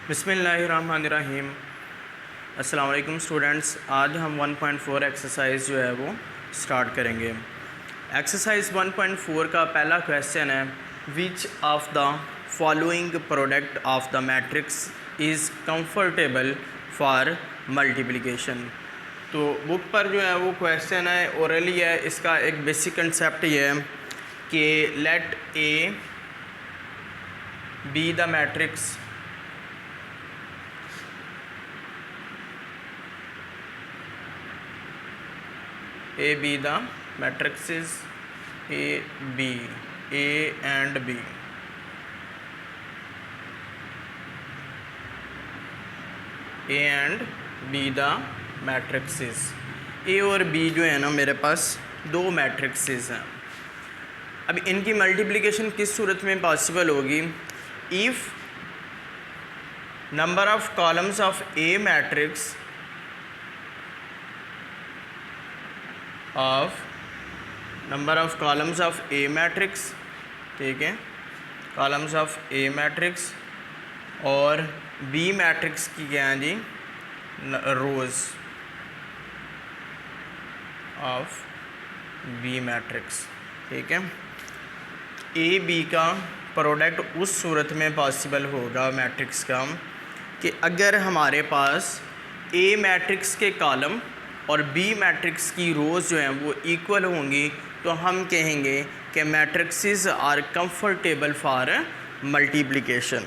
बिस्मिल्लाहिर्रहमानिर्रहीम। अस्सलाम वालेकुम स्टूडेंट्स। आज हम 1.4 एक्सरसाइज जो है वो स्टार्ट करेंगे। एक्सरसाइज 1.4 का पहला क्वेश्चन है, which of the following product of the matrix is comfortable for multiplication. तो बुक पर जो है वो क्वेश्चन है, ओरली है। इसका एक बेसिक कंसेप्ट ये है कि let A B the matrix A B the matrices A B, A and B. A and B the matrices. A और B जो है ना मेरे पास दो मैट्रिक्सेस हैं। अब इनकी मल्टीप्लिकेशन किस सूरत में पॉसिबल होगी? If number of columns of A matrix of number of columns of A matrix, ठीक है, कॉलम्स ऑफ ए मैट्रिक्स और बी मैट्रिक्स की क्या है जी, रोज़ ऑफ बी मैट्रिक्स, ठीक है। ए बी का प्रोडक्ट उस सूरत में पॉसिबल होगा मैट्रिक्स का कि अगर हमारे पास ए मैट्रिक्स के कॉलम और बी मैट्रिक्स की रोज़ जो हैं वो इक्वल होंगी, तो हम कहेंगे कि matrices are comfortable for multiplication.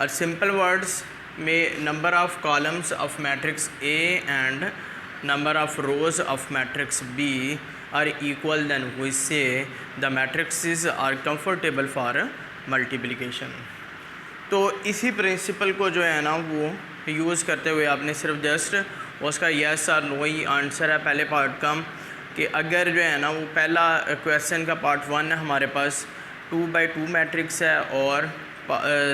और सिंपल वर्ड्स में number of columns of matrix A and number of rows of matrix B are equal, then we say the matrices are comfortable for multiplication. तो इसी principal को जो है ना वो use करते हुए आपने सिर्फ जस्ट उसका यस और नो ही आंसर है पहले पार्ट का, कि अगर जो है ना वो पहला क्वेश्चन का पार्ट 1 है हमारे पास 2/2 मैट्रिक्स है और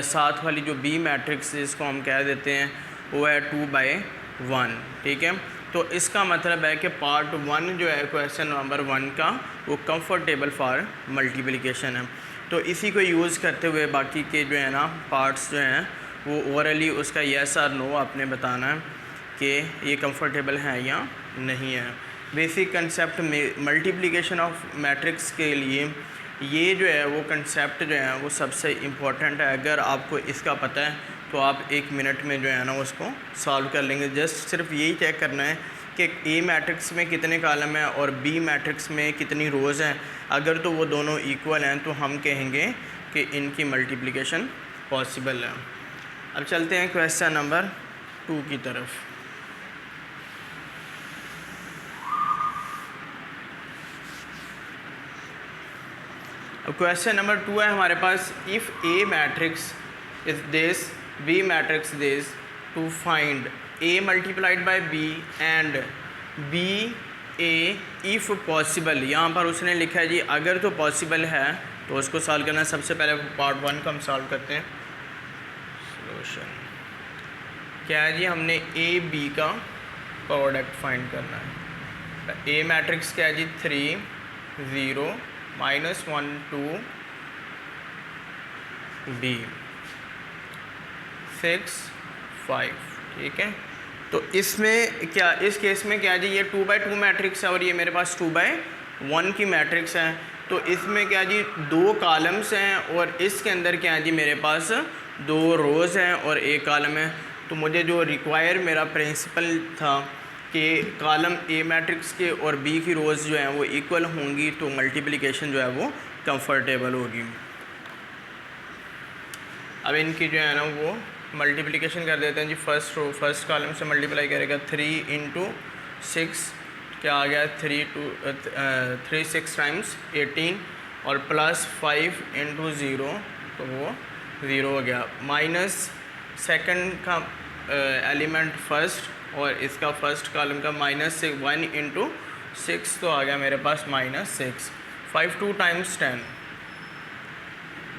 साथ वाली जो बी मैट्रिक्स इसको हम कह देते हैं वो है 2/1, ठीक है। तो इसका मतलब है कि पार्ट 1 जो है क्वेश्चन नंबर 1 का वो कंफर्टेबल फॉर मल्टीप्लिकेशन है। तो इसी को यूज़ करते हुए बाकी के जो है ना पार्ट्स जो हैं वो ओवरली उसका यस और नो आपने बताना है कि ये कंफर्टेबल है या नहीं है। बेसिक कंसेप्ट में मल्टीप्लिकेशन ऑफ मैट्रिक्स के लिए ये जो है वो कंसेप्ट जो है वो सबसे इम्पोर्टेंट है। अगर आपको इसका पता है तो आप 1 मिनट में जो है ना उसको सॉल्व कर लेंगे। जस्ट सिर्फ यही चेक करना है कि ए मैट्रिक्स में कितने कॉलम हैं और बी मैट्रिक्स में कितनी रोज़ हैं। अगर तो वो दोनों इक्वल हैं तो हम कहेंगे कि इनकी मल्टीप्लिकेशन पॉसिबल है। अब चलते हैं क्वेश्चन नंबर 2 की तरफ। अब क्वेश्चन नंबर 2 है हमारे पास, if A matrix is this, B matrix this, to find A multiplied by B and B A if possible. यहाँ पर उसने लिखा है जी अगर तो पॉसिबल है तो उसको सॉल्व करना है। सबसे पहले पार्ट 1 का हम सॉल्व करते हैं। सोल्यूशन क्या है जी, हमने ए बी का प्रोडक्ट फाइंड करना है। ए मैट्रिक्स क्या है जी, 3 0 -1 2 बी 6 5, ठीक है। तो इसमें क्या, इस केस में क्या है जी, ये 2/2 मैट्रिक्स है और ये मेरे पास 2/1 की मैट्रिक्स है। तो इसमें क्या जी, 2 कॉलम्स हैं और इसके अंदर क्या है जी मेरे पास 2 रोज़ हैं और 1 कॉलम है। तो मुझे जो रिक्वायर मेरा प्रिंसिपल था कि कॉलम ए मैट्रिक्स के और बी की रोज़ जो हैं वो इक्वल होंगी तो मल्टीप्लिकेशन जो है वो कंफर्टेबल होगी। अब इनकी जो है ना वो मल्टीप्लिकेशन कर देते हैं जी। फर्स्ट रो फर्स्ट कॉलम से मल्टीप्लाई करेगा 3 × 6 क्या आ गया, 3 6 टाइम्स 18 और प्लस 5 × 0 तो वो 0 हो गया। माइनस सेकंड का एलिमेंट फर्स्ट और इसका फर्स्ट कॉलम का -1 × 6 तो आ गया मेरे पास -6। 5 2 टाइम्स 10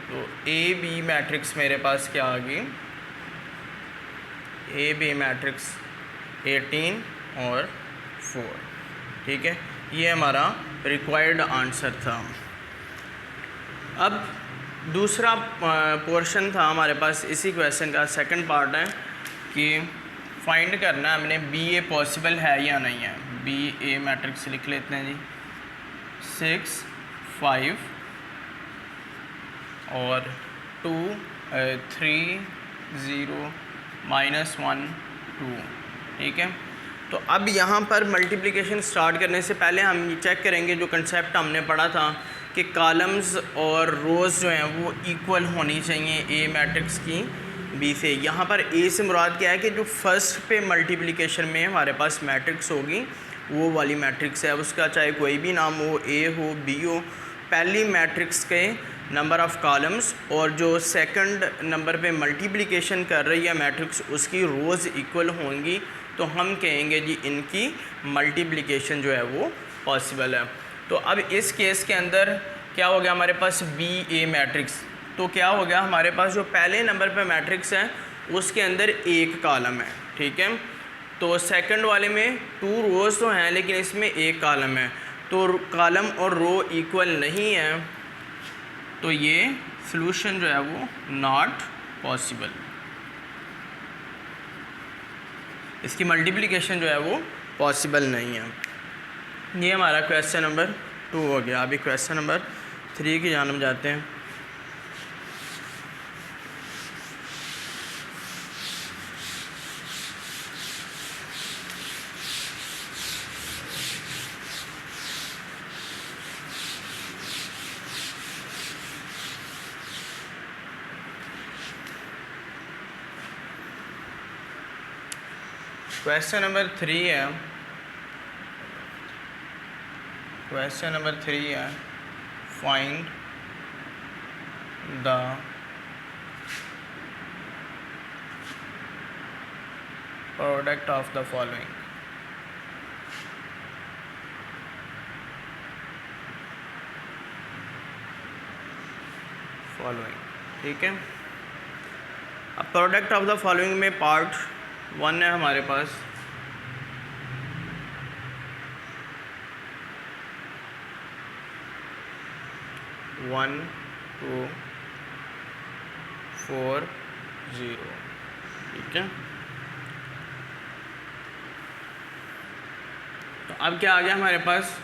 तो ए बी मैट्रिक्स मेरे पास क्या आ गई, ए बी मैट्रिक्स 18 और 4, ठीक है। ये हमारा रिक्वायर्ड आंसर था। अब दूसरा पोर्शन था हमारे पास इसी क्वेश्चन का, सेकंड पार्ट है कि फाइंड करना हमने बी ए पॉसिबल है या नहीं है। बी ए मैट्रिक्स लिख लेते हैं जी, 6 5 और 2 3 0 -1 2। ठीक है, तो अब यहाँ पर मल्टीप्लिकेशन स्टार्ट करने से पहले हम ये चेक करेंगे जो कंसेप्ट हमने पढ़ा था कि कॉलम्स और रोज़ जो हैं वो इक्वल होनी चाहिए ए मैट्रिक्स की बी से। यहाँ पर ए से मुराद क्या है कि जो फर्स्ट पे मल्टीप्लिकेशन में हमारे पास मैट्रिक्स होगी वो वाली मैट्रिक्स है, उसका चाहे कोई भी नाम हो, ए हो बी हो। पहली मैट्रिक्स के नंबर ऑफ़ कॉलम्स और जो सेकंड नंबर पे मल्टीप्लिकेशन कर रही है मैट्रिक्स उसकी रोज़ इक्वल होंगी, तो हम कहेंगे जी इनकी मल्टीप्लिकेशन जो है वो पॉसिबल है। तो अब इस केस के अंदर क्या हो गया हमारे पास बी ए मैट्रिक्स, तो क्या हो गया हमारे पास जो पहले नंबर पे मैट्रिक्स है उसके अंदर एक कॉलम है। ठीक है, तो सेकंड वाले में 2 रोज़ तो हैं लेकिन इसमें एक कॉलम है, तो कॉलम और रो इक्वल नहीं है, तो ये सॉल्यूशन जो है वो नॉट पॉसिबल, इसकी मल्टीप्लिकेशन जो है वो पॉसिबल नहीं है। ये हमारा क्वेश्चन नंबर 2 हो गया। अभी क्वेश्चन नंबर 3 की जानब जाते हैं। क्वेश्चन नंबर 3 है, क्वेश्चन नंबर 3 है find the product of the following. ठीक है, अब प्रोडक्ट ऑफ द फॉलोइंग में पार्ट 1 है हमारे पास, वन 2 4 0। ठीक है, तो अब क्या आ गया हमारे पास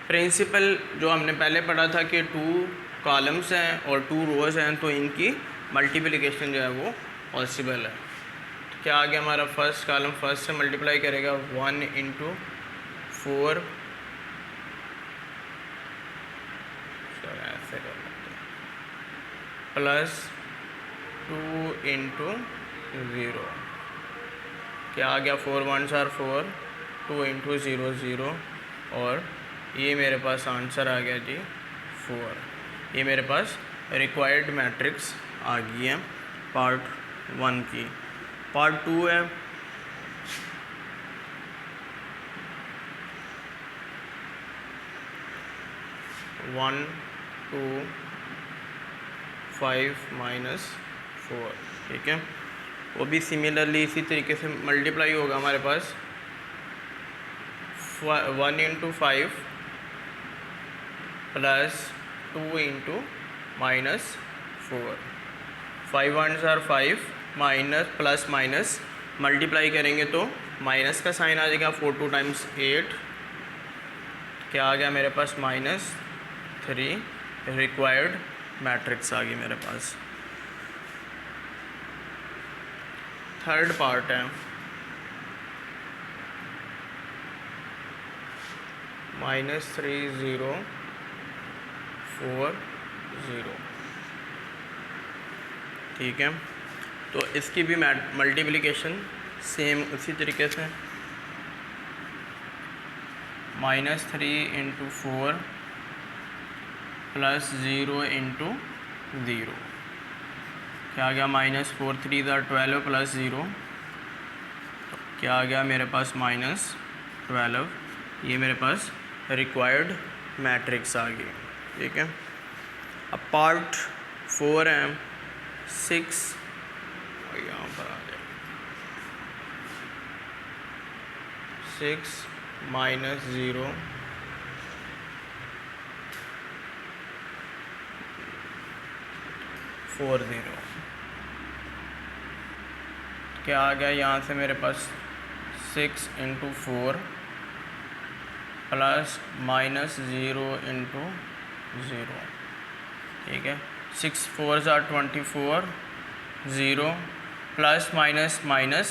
प्रिंसिपल जो हमने पहले पढ़ा था कि 2 कॉलम्स हैं और 2 रोज़ हैं, तो इनकी मल्टीप्लिकेशन जो है वो पॉसिबल है। तो क्या आ गया हमारा फर्स्ट कॉलम फर्स्ट से मल्टीप्लाई करेगा 1 × 4 ऐसे कर लेते हैं प्लस 2 × 0। क्या आ गया 4 1s are 4, 2 × 0 0, और ये मेरे पास आंसर आ गया जी 4। ये मेरे पास रिक्वायर्ड मैट्रिक्स आ गई है पार्ट 1 की। पार्ट 2 है वन 2 5 -4। ठीक है, वो भी सिमिलरली इसी तरीके से मल्टीप्लाई होगा हमारे पास 1 × 5 plus 2 × -4। 5 1s are 5, minus plus minus multiply करेंगे तो माइनस का साइन आ जाएगा। 4 2 टाइम्स 8, क्या आ गया मेरे पास -3। रिक्वायर्ड मैट्रिक्स आ गई मेरे पास। थर्ड पार्ट है -3 0 4 0। ठीक है, तो इसकी भी मल्टीप्लिकेशन सेम उसी तरीके से -3 × 4 प्लस 0 × 0। क्या आ गया -4 3 12 प्लस 0, तो क्या आ गया मेरे पास -12। ये मेरे पास रिक्वायर्ड मैट्रिक्स आ गई। ठीक है, अब पार्ट 4 है 6, यहाँ पर आ जाए 6 -0 3 40। क्या आ गया यहाँ से मेरे पास 6 × 4 प्लस -0 × 0, ठीक है। 6 4 = 24, 0 प्लस माइनस माइनस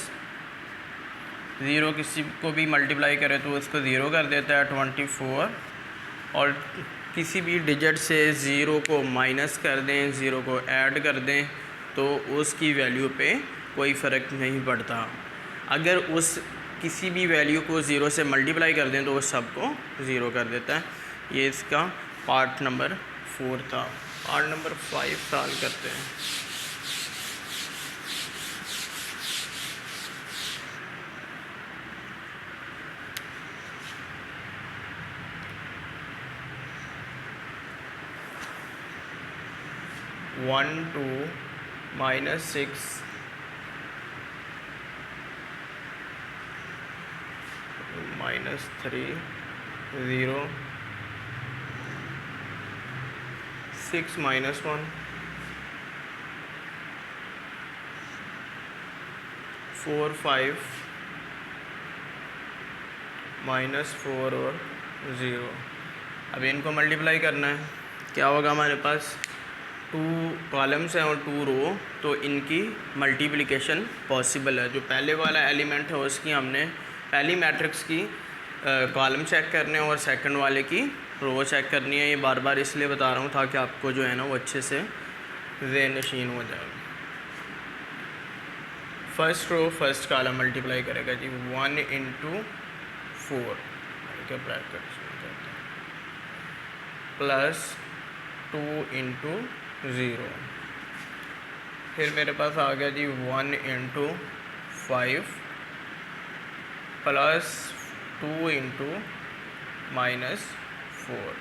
0 किसी को भी मल्टीप्लाई करें तो उसको 0 कर देता है 24, और किसी भी डिजिट से 0 को माइनस कर दें, 0 को ऐड कर दें तो उसकी वैल्यू पे कोई फ़र्क नहीं पड़ता। अगर उस किसी भी वैल्यू को 0 से मल्टीप्लाई कर दें तो वो सबको 0 कर देता है। ये इसका पार्ट नंबर 4 था। पार्ट नंबर 5 सॉल्व करते हैं। -1 2 -6 -3 0 6 -1 4 5 -4 और 0। अब इनको मल्टीप्लाई करना है। क्या होगा हमारे पास 2 कॉलम्स हैं और 2 रो, तो इनकी मल्टीप्लिकेशन पॉसिबल है। जो पहले वाला एलिमेंट है उसकी हमने पहली मैट्रिक्स की कॉलम चेक करने और सेकंड वाले की रो चेक करनी है। ये बार बार इसलिए बता रहा हूँ ताकि आपको जो है ना वो अच्छे से ज़हन-नशीन हो जाए। First row first column multiply करेगा जी 1 × 4 के ब्रैकेट प्लस 2 × 0। फिर मेरे पास आ गया जी 1 × 5 प्लस 2 × -4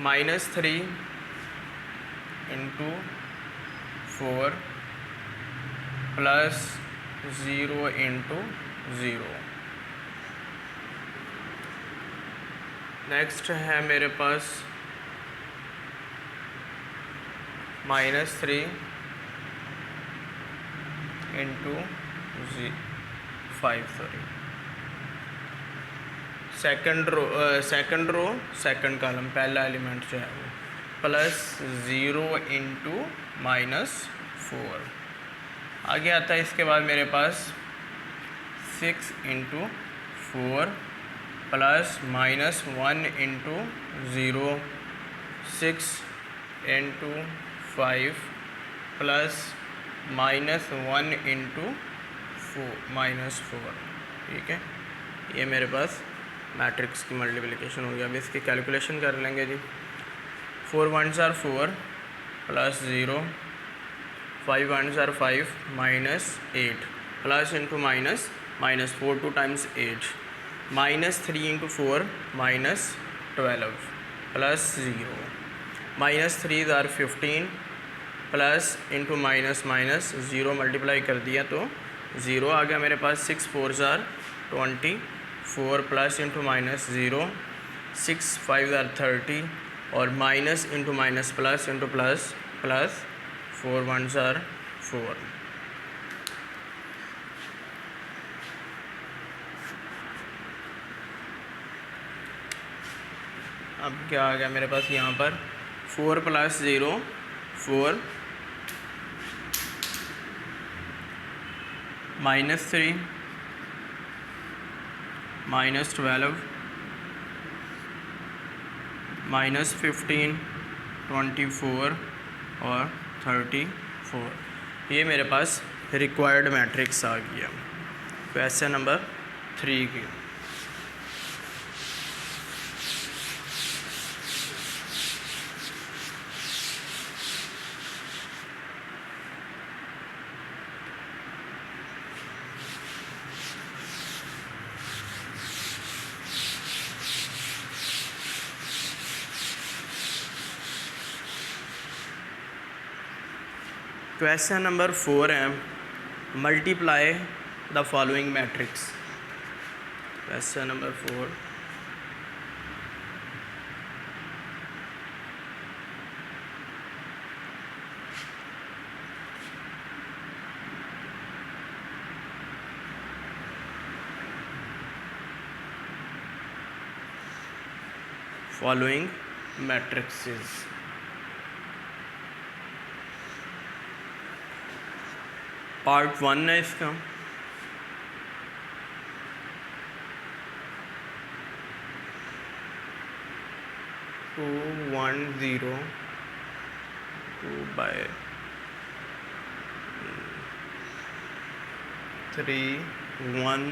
-3 × 4 प्लस 0 × 0। नेक्स्ट है मेरे पास -3 × 5, sorry second row second column पहला एलिमेंट जो है वो प्लस 0 × -4। आगे आता है इसके बाद मेरे पास 6 × 4 प्लस -1 × 0 6 × 5 प्लस -1 × -4, ठीक है। ये मेरे पास मैट्रिक्स की मल्टीप्लिकेशन हो गया। अब इसकी कैलकुलेशन कर लेंगे जी। 4 1s are 4 plus 0, 5 1s are 5 -8 plus into minus -4 2 times 8 -3 × 4 -12 plus 0 -3s are 15 plus into minus 0 multiply कर दिया तो 0 आ गया मेरे पास। 6 4s are 24 plus into -0 6 5s are 30 और minus into minus plus into plus plus 4 1s are 4। अब क्या आ गया मेरे पास यहाँ पर 4 + 0 4 -3 -12 -15 24 और 34। ये मेरे पास रिक्वायर्ड मैट्रिक्स आ गया क्वेश्चन नंबर 3 की। क्वेश्चन नंबर 4 है multiply the following matrix. Question number 4 1 following matrixes. Part 1 है इसका। टू 1 0 2/3 1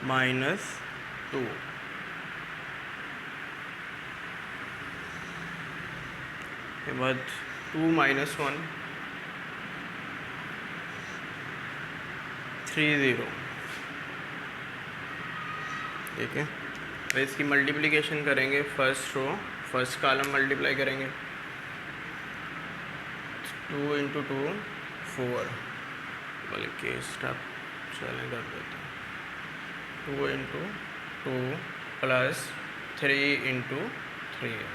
-2। के बाद 2 - 1 3 0। ठीक है, तो इसकी मल्टीप्लिकेशन करेंगे। First row first column multiply करेंगे। 2 × 2 4, बल्कि स्टेप चलें कर देते हैं। 2 × 2 + 3 × 3।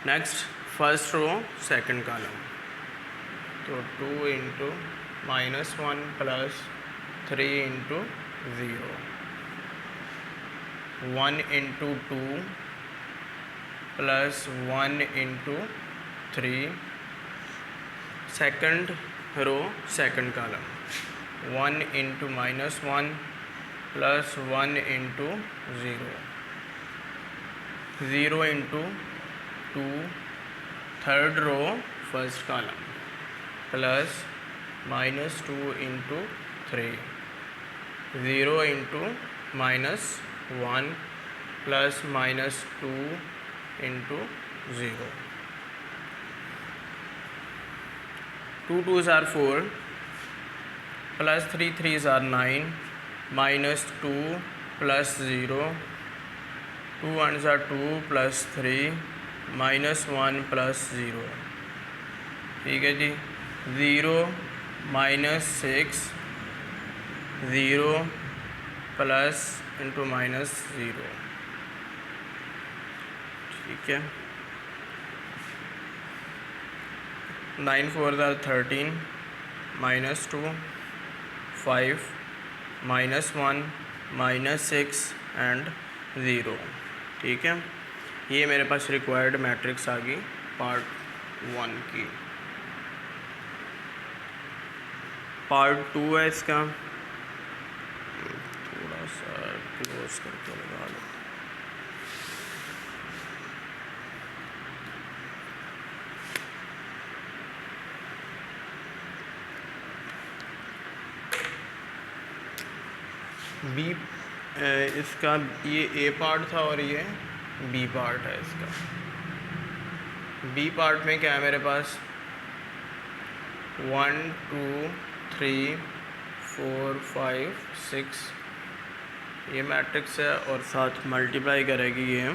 Next first row second column, तो 2 × -1 + 3 × 0, 1 × 2 + 1 × 3। Second row second column, 1 × -1 + 1 × 0, 0 × 2। Third row first column, +-2 × 3, 0 × -1 + -2 × 0, 2 2s are 4, +3 3s are 9, -2 + 0, 2 1s are 2 + 3, -1 + 0। ठीक है जी, 0 -6 0 प्लस इंटू -0। ठीक है, 9 4s are 13, -2 5 -1 -6 एंड 0। ठीक है, ये मेरे पास रिक्वायर्ड मैट्रिक्स आ गई पार्ट 1 की। पार्ट 2 है इसका, थोड़ा सा क्लोज करके लगा लो। बी इसका ये ए पार्ट था और ये बी पार्ट है इसका। बी पार्ट में क्या है मेरे पास, 1 2 3 4 5 6 ये मैट्रिक्स है और साथ मल्टीप्लाई करेगी ये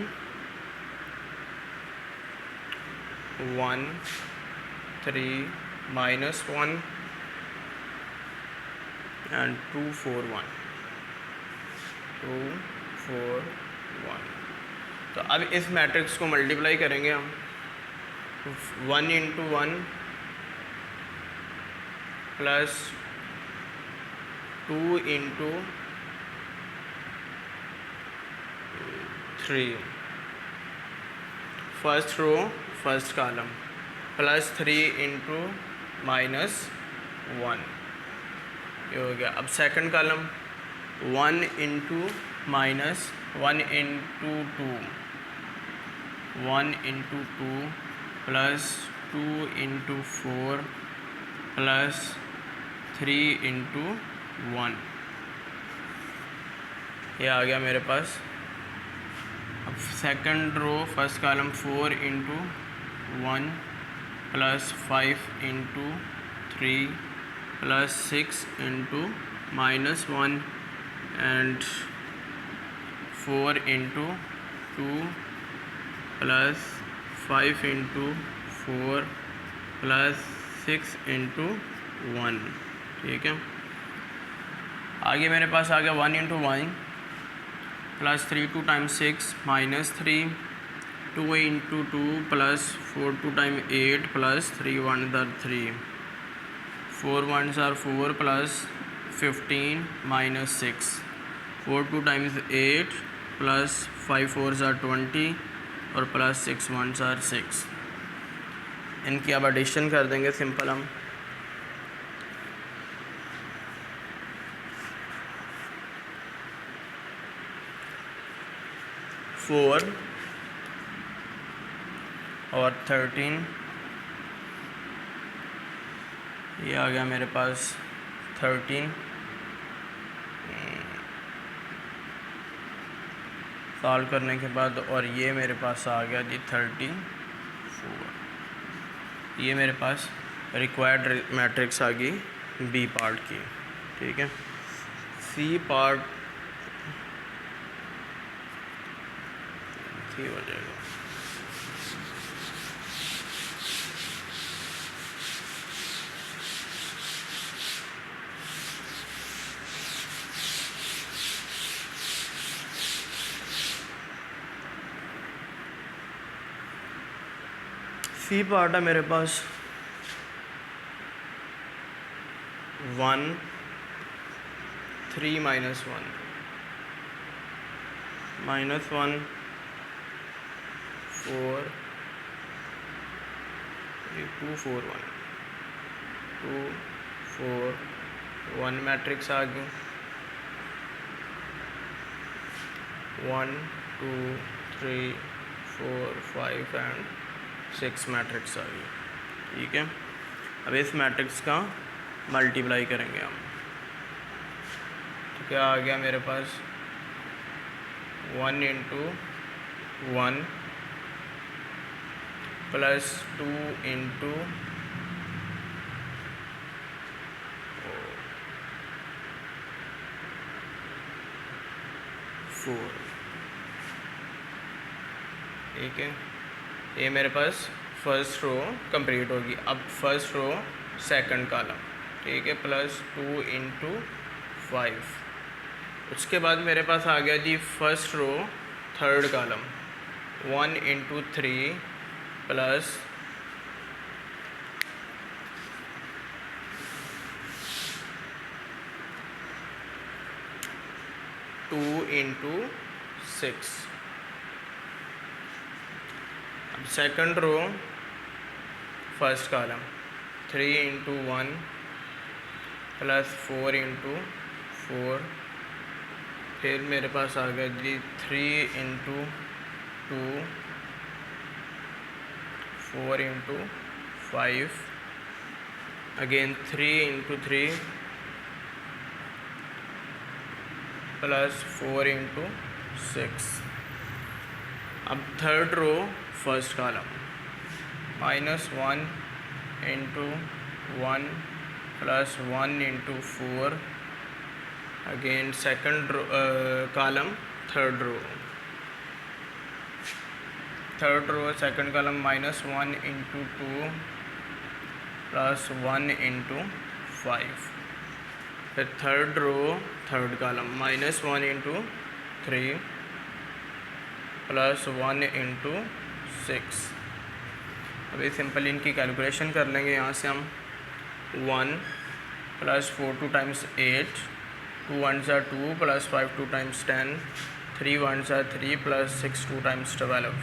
1 3 -1 एंड 2 4 1 2 4 1। तो अब इस मैट्रिक्स को मल्टीप्लाई करेंगे हम। 1 × 1 + 2 × 3, फर्स्ट रो फर्स्ट कॉलम, +3 × -1, ये हो गया। अब सेकंड कॉलम, 1 × -1 × 2, 1 × 2 + 2 × 4 + 3 × 1, ये आ गया मेरे पास। अब second row first column, 4 × 1 + 5 × 3 + 6 × -1 and 4 × 2 + 5 × 4 + 6 × 1। ठीक है, आगे मेरे पास आ गया 1 × 1 + 3 2 × 6 -3, 2 × 2 + 4 2 × 8 + 3 1s are 3, 4 1s are 4 + 15 -6, 4 2 × 8 + 5 4s are 20 और प्लस 6 1s are 6। इनकी अब एडिशन कर देंगे सिंपल हम। फोर और 13, ये आ गया मेरे पास 13। सॉल्व करने के बाद और ये मेरे पास आ गया जी 34। ये मेरे पास रिक्वायर्ड मैट्रिक्स आ गई बी पार्ट की। ठीक है, सी पार्ट ठीक हो जाएगा। सी पार्ट है मेरे पास 1 3 -1 -1 4 2 4 1 2 4 1 मैट्रिक्स आ गई। 1 2 3 4 5 एंड 6 मैट्रिक्स आ गई। ठीक है, अब इस मैट्रिक्स का मल्टीप्लाई करेंगे हम। तो क्या आ गया मेरे पास 1 × 1 प्लस 2 × 4। ठीक है, ये मेरे पास फर्स्ट रो कंप्लीट होगी। अब फर्स्ट रो सेकंड कॉलम। ठीक है, प्लस 2 × 5। उसके बाद मेरे पास आ गया G first row third column 1 × 3 plus 2 × 6। अब second row first column 3 × 1 plus 4 × 4। फिर मेरे पास आ गया जी 3 × 2 4 × 5 अगेन 3 × 3 प्लस 4 × 6। अब third row first column -1 × 1 plus 1 × 4 again second column third row second column -1 × 2 plus 1 × 5। फिर third row third column -1 × 3 plus 1 × 6। अभी simple इनकी कैलकुलेशन कर लेंगे यहाँ से हम। 1 plus 4 2 times 8 2 1s are 2 plus 5 2 times 10 3 1s are 3 plus 6 2 times 12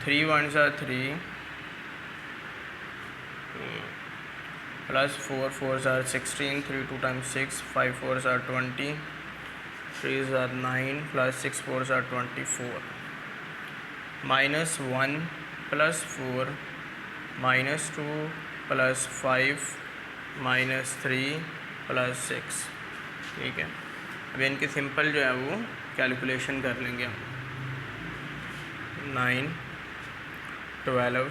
3 1s are 3 plus 4 4s are 16 3 2 times 6 5 4s are 20 3s are 9 plus 6 4s are 24 -1 plus 4 -2 plus 5 -3 plus 6। ठीक है, अब इनकी सिंपल जो है वो कैलकुलेशन कर लेंगे हम। 9 12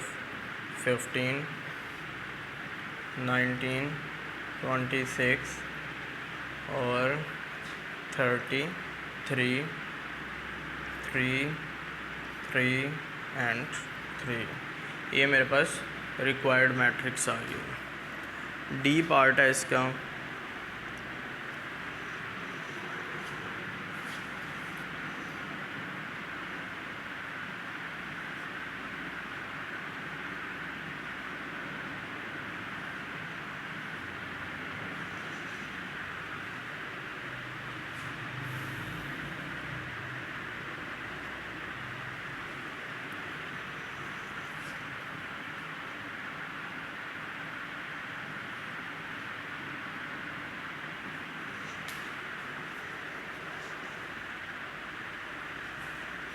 15 19 26 और 33 3 3 एंड 3। ये मेरे पास रिक्वायर्ड मैट्रिक्स आ गई। डी पार्ट है इसका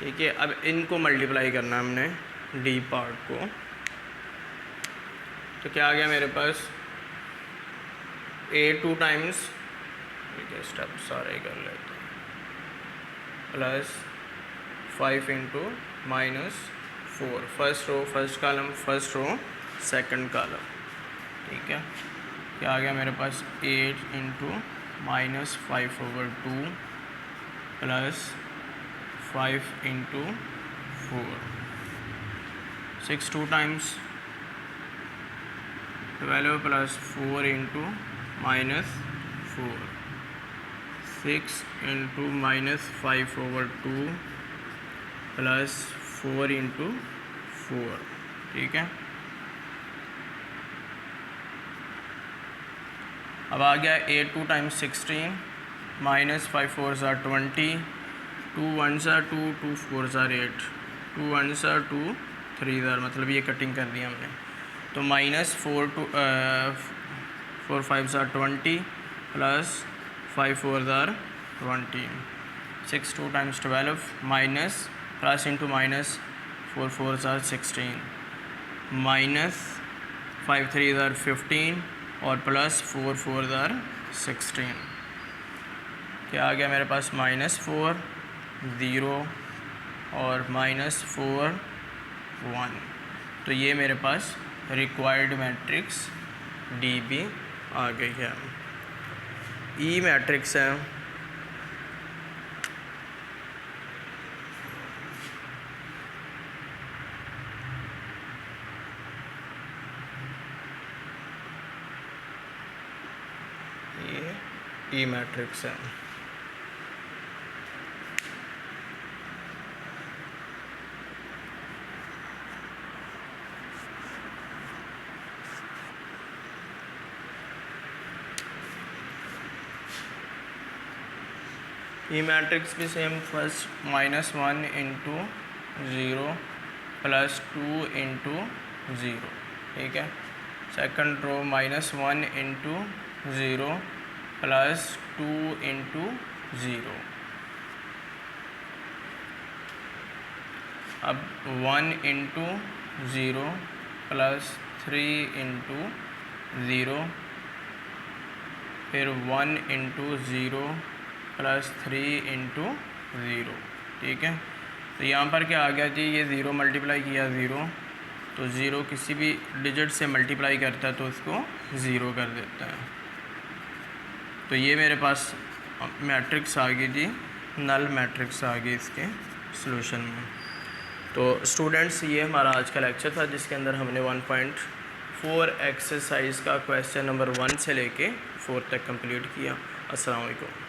ठीक है। अब इनको मल्टीप्लाई करना है हमने डी पार्ट को, तो क्या आ गया मेरे पास A2 टाइम्स, ठीक है स्टेप सारे कर लेते हैं, plus 5 into -4, first row first column, first row second column, ठीक है। क्या आ गया मेरे पास 8 into -5/2 plus 5 into 4, 6 2 times 12 plus 4 into -4, 6 into -5/2 plus 4 into 4, ठीक है। अब आ गया 8 2 टाइम्स 16, -5 4 ज़ा 20, 2 1 ज़ा 2, 2 4 ज़ा 8, 2 1 ज़ा 2, 3 ज़ा, मतलब ये कटिंग कर दी हमने, तो -4 5 ज़ा 20 प्लस 5 4 ज़ा 20, 6 2 times 12, minus plus into minus 4 4 ज़ा 16, -5 3 ज़ा 15 और प्लस 4 4 ज़ा 16, क्या आ गया मेरे पास -4 0 और -4 1, तो ये मेरे पास रिक्वायर्ड मैट्रिक्स डी बी आ गई है। ई मैट्रिक्स है, ये ई मैट्रिक्स है। ई मैट्रिक्स भी same, first -1 into 0 plus 2 into 0, ठीक है। Second row -1 into 0 plus 2 into 0, अब 1 इंटू 0 प्लस 3 इंटू 0, फिर 1 इंटू 0 प्लस 3 इंटू 0, ठीक है। तो यहाँ पर क्या आ गया जी, ये 0 मल्टीप्लाई किया 0, तो 0 किसी भी डिजिट से मल्टीप्लाई करता है तो उसको 0 कर देता है। तो ये मेरे पास मैट्रिक्स आ गई जी, नल मैट्रिक्स आ गई इसके सॉल्यूशन में। तो स्टूडेंट्स, ये हमारा आज का लेक्चर था जिसके अंदर हमने 1.4 एक्सरसाइज का क्वेश्चन नंबर 1 से लेके 4 तक कंप्लीट किया। अस्सलाम वालेकुम।